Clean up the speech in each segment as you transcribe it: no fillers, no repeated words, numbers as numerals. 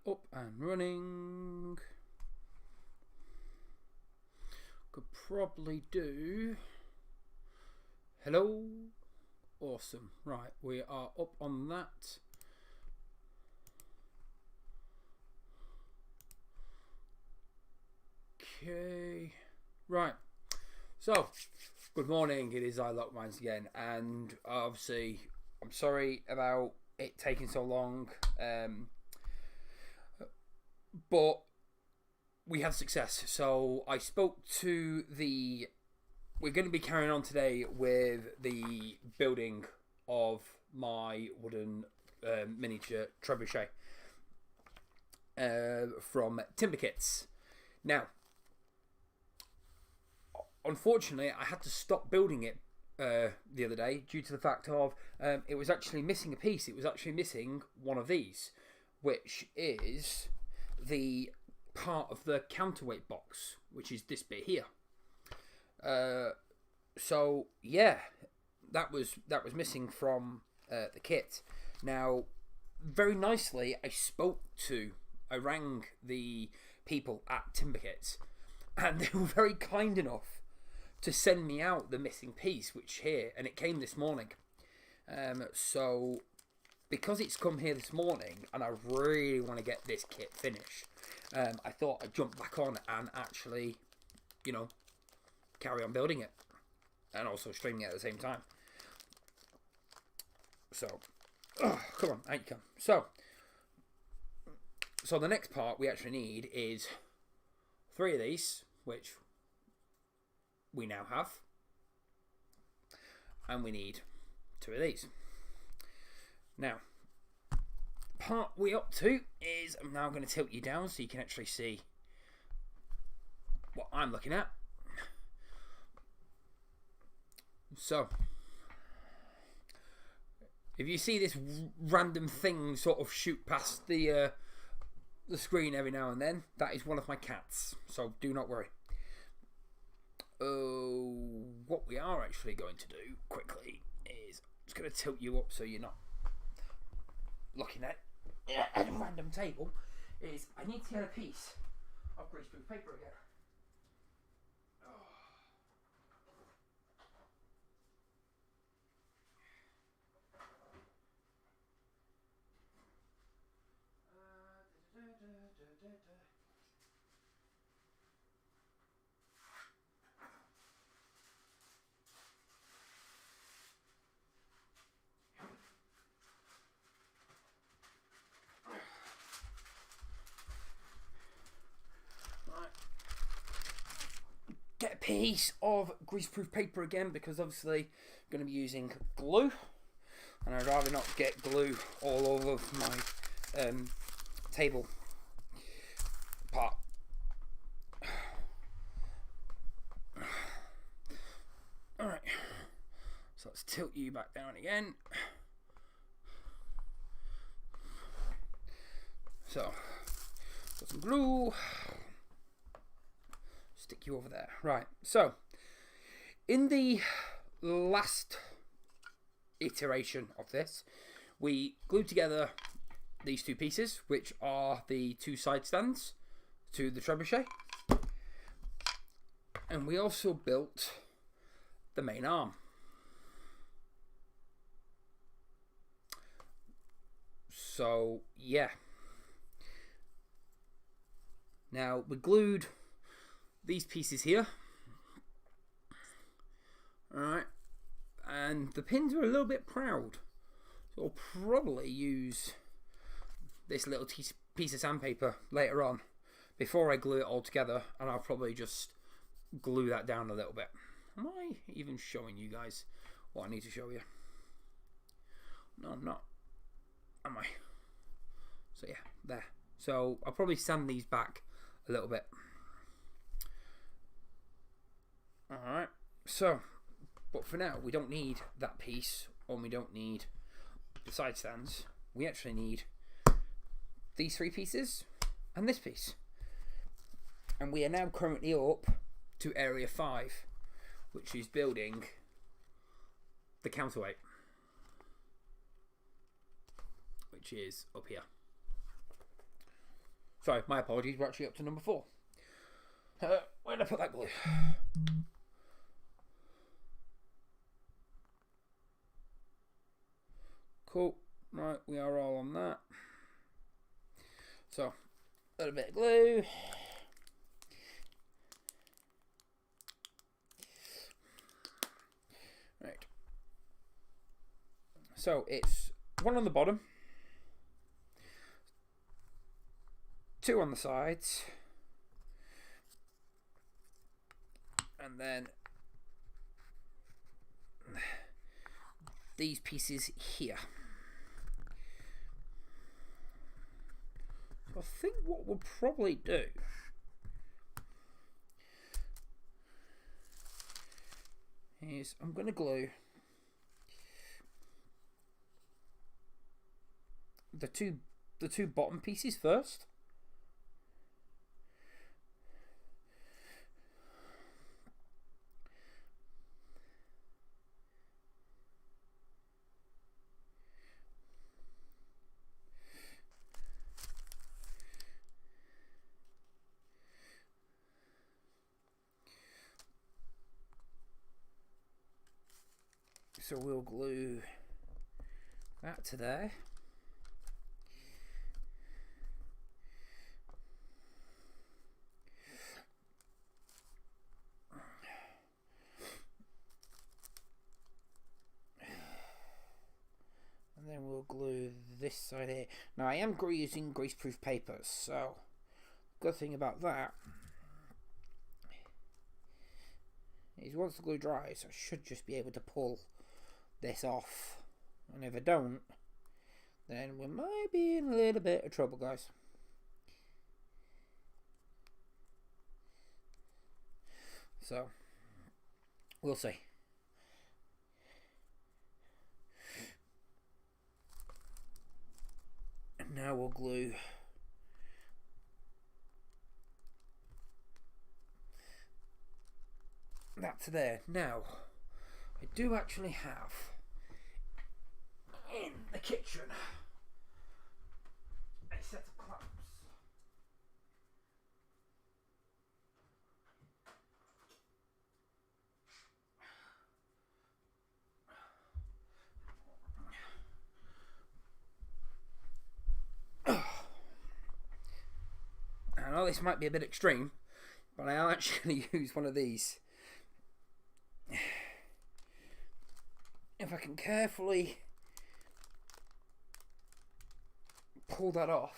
up and running. Could probably do. Hello. Awesome. Right, we are up on that. Okay. Right. So, good morning. It is iLockMinds again, and obviously, I'm sorry about it taking so long. But we had success. So I spoke to the. We're going to be carrying on today with the building of my wooden miniature trebuchet from Timber Kits. Now, unfortunately, I had to stop building it the other day due to the fact of it was actually missing a piece. It was actually missing one of these, which is the part of the counterweight box, which is this bit here. So yeah, that was missing from the kit. Now, very nicely, I rang the people at Timber Kits, and they were very kind enough to send me out the missing piece, which here, and it came this morning. So because it's come here this morning, and I really want to get this kit finished, I thought I'd jump back on and actually, carry on building it, and also streaming it at the same time. So, come on, out you come. So the next part we actually need is 3 of these, which we now have, and we need 2 of these. Now, part we're up to is, I'm now going to tilt you down so you can actually see what I'm looking at. So, if you see this random thing sort of shoot past the screen every now and then, that is one of my cats, so do not worry. What we are actually going to do quickly is I'm just going to tilt you up so you're not looking at a random table. Is I need to get a piece of greaseproof paper again. Get a piece of greaseproof paper again, because obviously I'm going to be using glue, and I'd rather not get glue all over my table part. Alright, so let's tilt you back down again. So, got some glue. Stick you over there. Right, so in the last iteration of this, we glued together these 2 pieces, which are the 2 side stands to the trebuchet, and we also built the main arm. So yeah, now we glued these pieces here. Alright, and the pins are a little bit proud, so I'll probably use this little piece of sandpaper later on before I glue it all together, and I'll probably just glue that down a little bit. Am I even showing you guys what I need to show you? No, I'm not. Am I? So yeah, there. So I'll probably sand these back a little bit. Alright, so, but for now, we don't need that piece, or we don't need the side stands. We actually need these 3 pieces and this piece. And we are now currently up to area 5, which is building the counterweight, which is up here. Sorry, my apologies. We're actually up to number 4. Where did I put that glue? Cool. Right, we are all on that. So, a little bit of glue. Right. So, it's 1 on the bottom, 2 on the sides, and then these pieces here. So I think what we'll probably do is I'm going to glue the two bottom pieces first. So we'll glue that to there. And then we'll glue this side here. Now I am using greaseproof papers, so good thing about that is once the glue dries, I should just be able to pull this off, and if I don't, then we might be in a little bit of trouble, guys. So we'll see. And now we'll glue that to there. Now I do actually have in the kitchen a set of clamps. I know this might be a bit extreme, but I am actually going to use one of these. If I can carefully pull that off,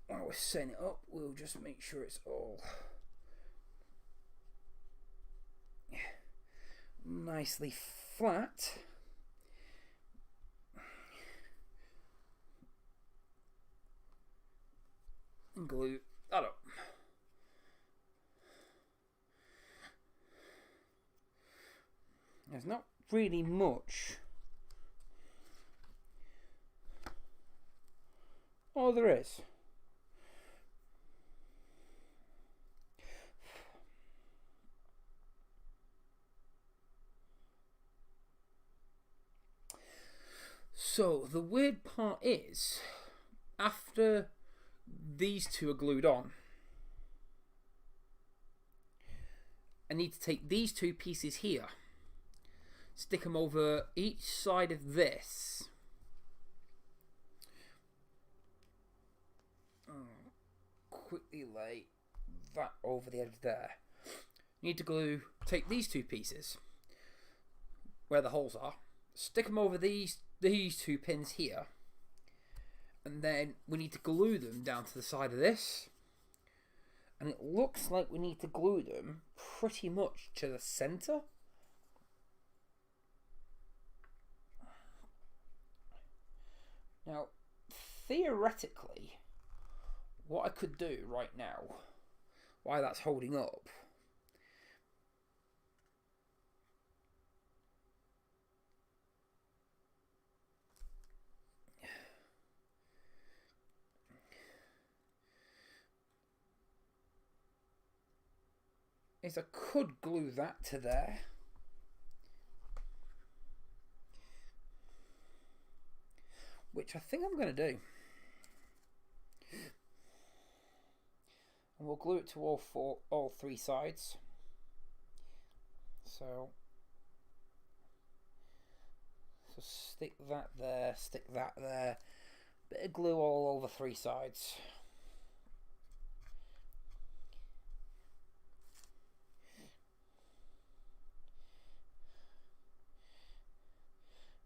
while we're setting it up, we'll just make sure it's all nicely flat. And glue that up. There's not really much. Oh, there is. So the weird part is, after these two are glued on, I need to take these two pieces here, stick them over each side of this. Quickly lay that over the edge there. Need to glue, take these two pieces where the holes are, stick them over these two pins here, and then we need to glue them down to the side of this, and it looks like we need to glue them pretty much to the center. Now theoretically, what I could do right now, while that's holding up, is I could glue that to there. Which I think I'm going to do. And we'll glue it to all three sides. So stick that there, stick that there. Bit of glue all over three sides.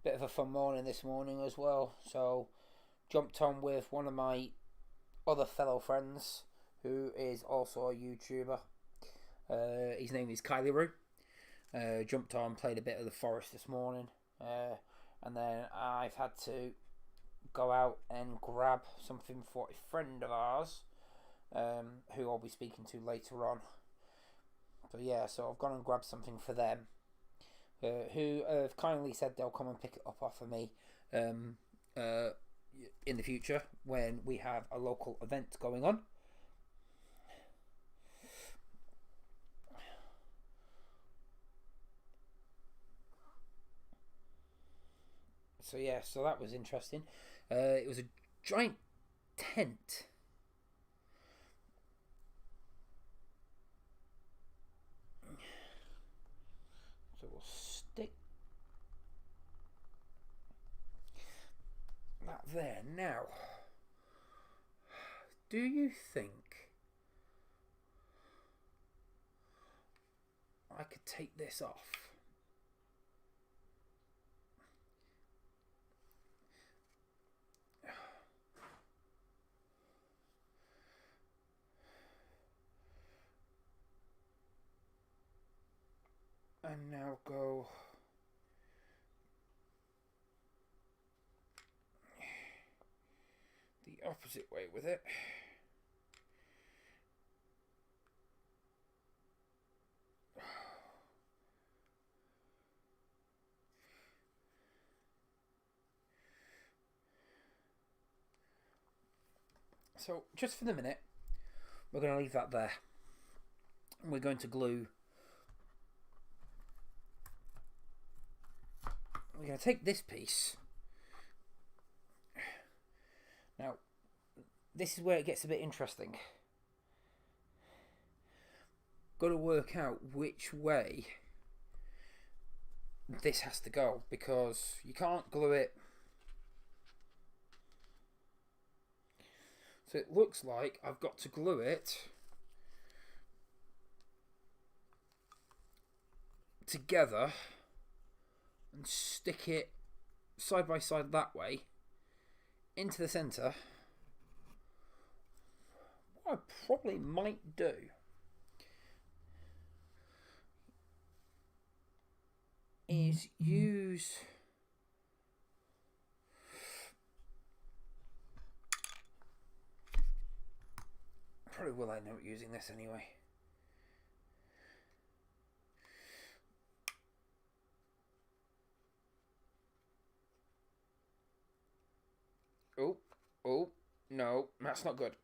Bit of a fun morning this morning as well. So jumped on with one of my other fellow friends who is also a YouTuber. His name is Kylie Roo. Jumped on, played a bit of the forest this morning. And then I've had to go out and grab something for a friend of ours, who I'll be speaking to later on. So yeah, so I've gone and grabbed something for them, who have kindly said they'll come and pick it up off of me in the future when we have a local event going on. So yeah, so that was interesting. It was a giant tent. So we'll stick that there. Now, do you think I could take this off? And now go the opposite way with it. So just for the minute, we're going to leave that there. We're going to glue. We're going to take this piece. Now, this is where it gets a bit interesting. Got to work out which way this has to go, because you can't glue it. So it looks like I've got to glue it together and stick it side by side that way into the centre. What I probably might do is use probably will end up using this anyway. Oh, no, that's not good.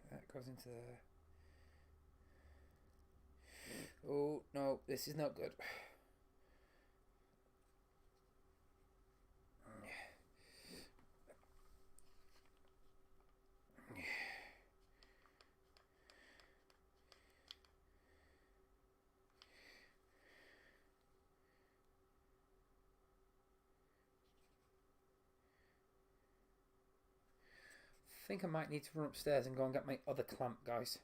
That goes into the... Oh, no, this is not good. I think I might need to run upstairs and go and get my other clamp, guys.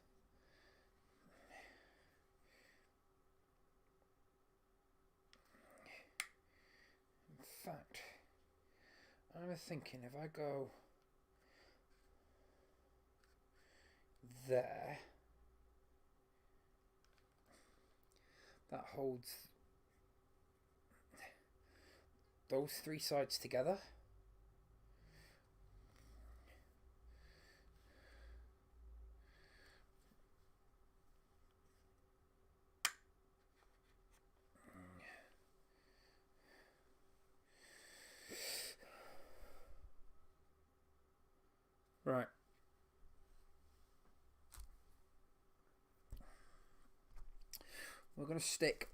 In fact, I was thinking if I go there, that holds those three sides together. we're going to stick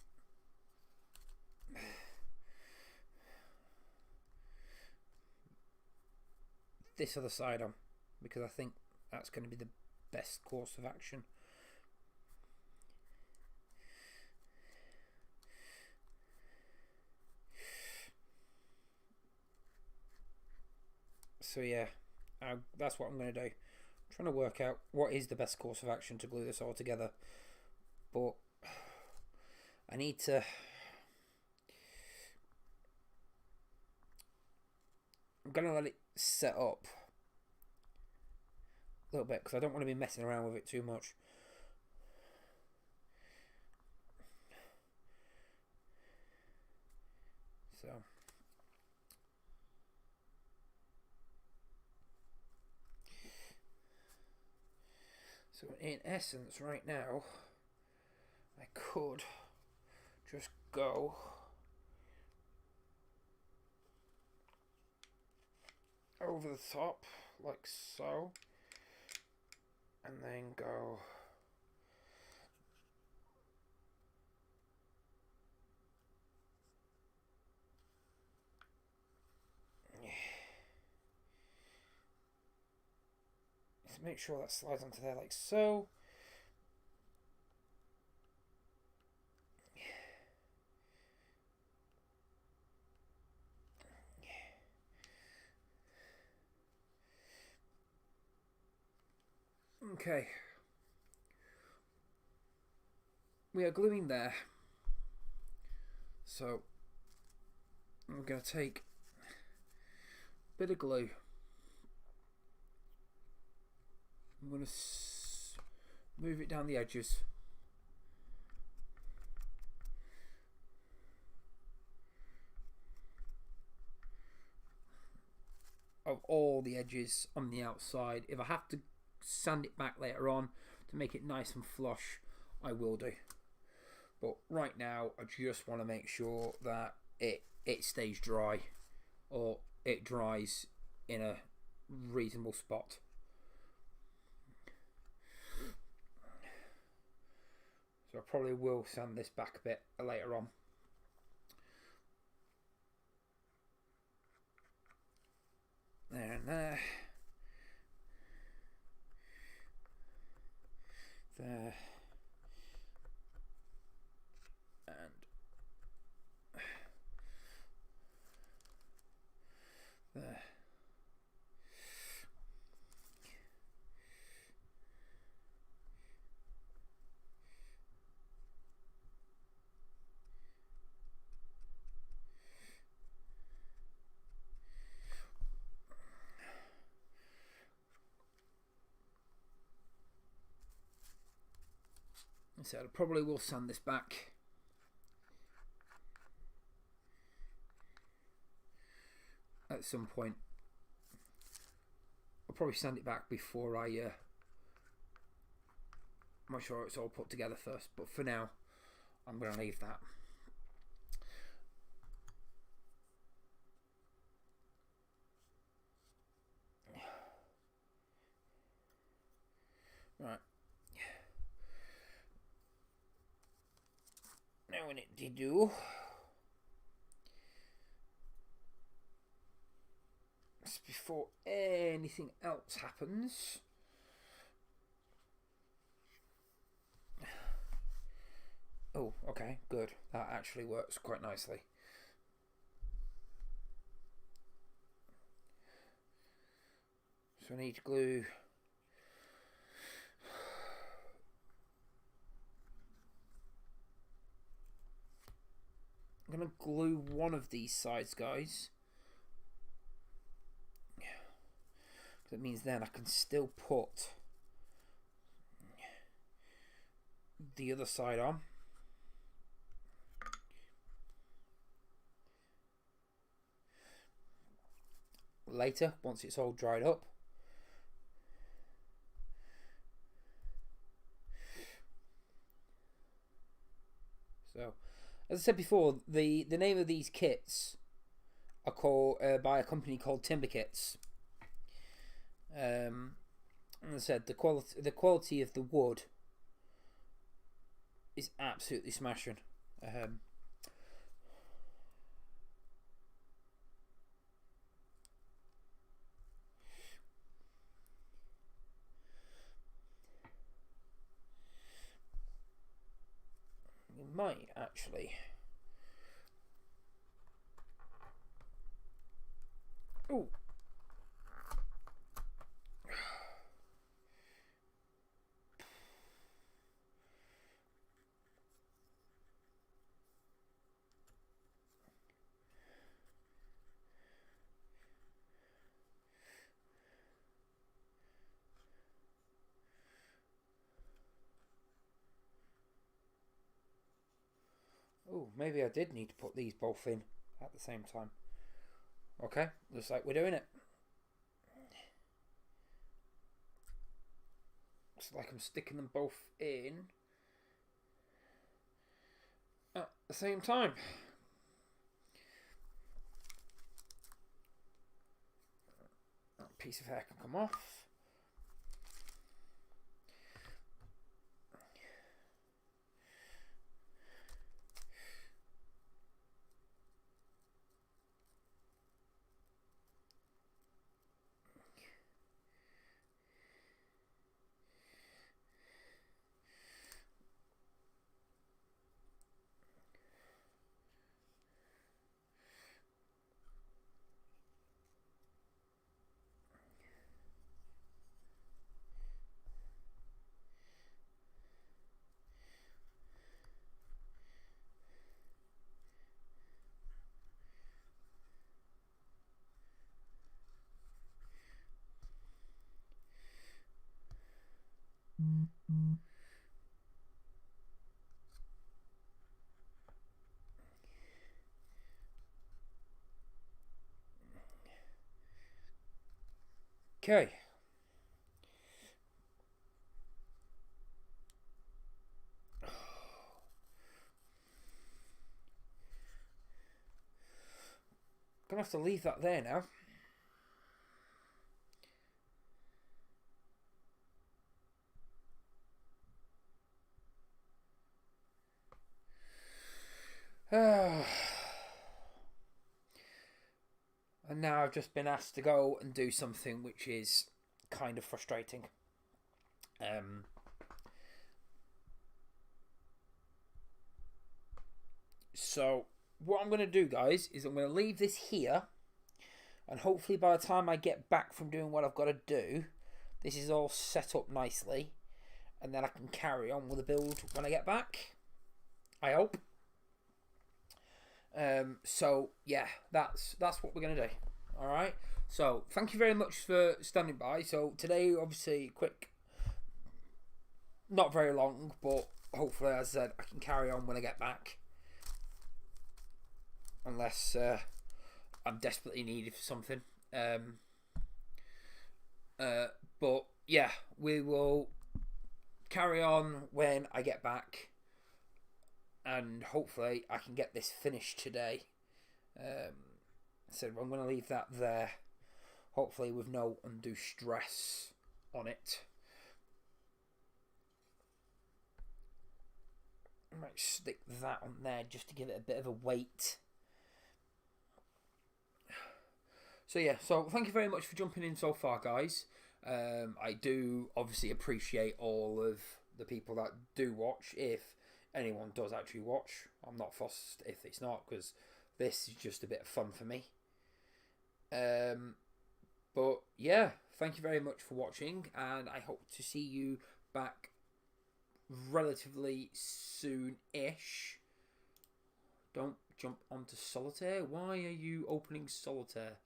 this other side on, because I think that's going to be the best course of action. So yeah, that's what I'm going to do. I'm trying to work out what is the best course of action to glue this all together. But I need to... I'm going to let it set up a little bit, because I don't want to be messing around with it too much. So in essence, right now, I could just go over the top, like so, and then go just make sure that slides onto there like so. Okay, we are gluing there, so I'm going to take a bit of glue. I'm going to move it down the edges. Of all the edges on the outside. If I have to sand it back later on to make it nice and flush, I will do. But right now, I just want to make sure that it stays dry, or it dries in a reasonable spot. So I probably will sand this back a bit later on. There and there. There. And there. So I probably will sand this back. At some point. I'll probably sand it back before I make sure it's all put together first. But for now, I'm going to leave that. Right. Now when it did do, before anything else happens, oh, okay, good. That actually works quite nicely. So I need to glue I'm going to glue one of these sides, guys. That means then I can still put the other side on. Later, once it's all dried up. So, as I said before, the name of these kits are called by a company called Timber Kits. As I said, the quality of the wood is absolutely smashing. We might actually. Oh. Oh, maybe I did need to put these both in at the same time. Okay, looks like we're doing it. Looks like I'm sticking them both in at the same time. That piece of hair can come off. Okay. Gonna have to leave that there now. And now I've just been asked to go and do something which is kind of frustrating. So what I'm going to do, guys, is I'm going to leave this here, and hopefully by the time I get back from doing what I've got to do, this is all set up nicely, and then I can carry on with the build when I get back. I hope. So yeah, that's what we're going to do. All right. So thank you very much for standing by. So today, obviously, quick, not very long, but hopefully, as I said, I can carry on when I get back. Unless I'm desperately needed for something. But yeah, we will carry on when I get back, and hopefully I can get this finished today. So I'm going to leave that there, hopefully with no undue stress on it. I might stick that on there just to give it a bit of a weight. So yeah, so thank you very much for jumping in so far, guys. I do obviously appreciate all of the people that do watch. If anyone does actually watch, I'm not fussed if it's not, because this is just a bit of fun for me. But yeah, thank you very much for watching, and I hope to see you back relatively soon-ish. Don't jump onto solitaire. Why are you opening solitaire?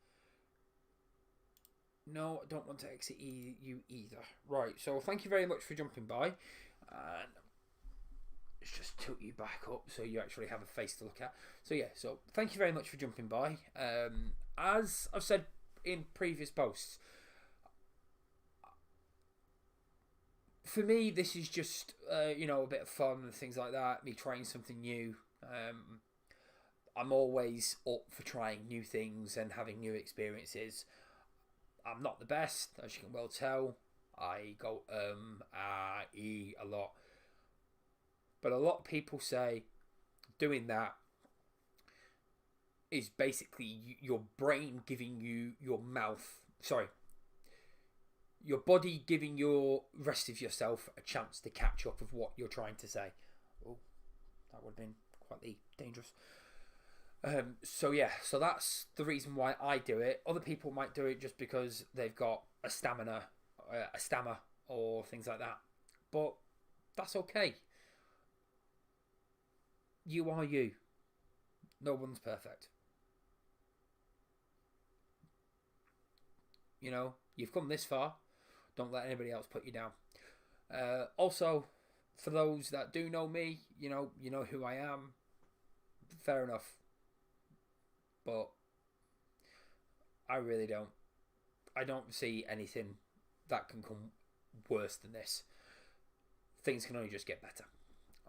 No, I don't want to exit you either. Right, so thank you very much for jumping by. And let's just tilt you back up so you actually have a face to look at. So yeah, so thank you very much for jumping by. As I've said in previous posts, for me, this is just, a bit of fun and things like that. Me trying something new. I'm always up for trying new things and having new experiences. I'm not the best, as you can well tell. I go a lot. But a lot of people say doing that is basically your brain giving you your your body giving your rest of yourself a chance to catch up of what you're trying to say. Oh, that would have been quite dangerous. So that's the reason why I do it. Other people might do it just because they've got a stammer, or things like that. But that's okay. You are you. No one's perfect. You know, you've come this far. Don't let anybody else put you down. Also, for those that do know me, you know who I am. Fair enough. But I really don't. I don't see anything that can come worse than this. Things can only just get better.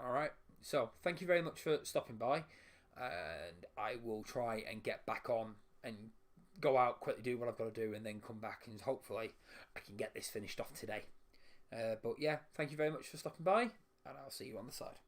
Alright? So, thank you very much for stopping by. And I will try and get back on and go out, quickly do what I've got to do, and then come back and hopefully I can get this finished off today. But yeah, thank you very much for stopping by, and I'll see you on the side.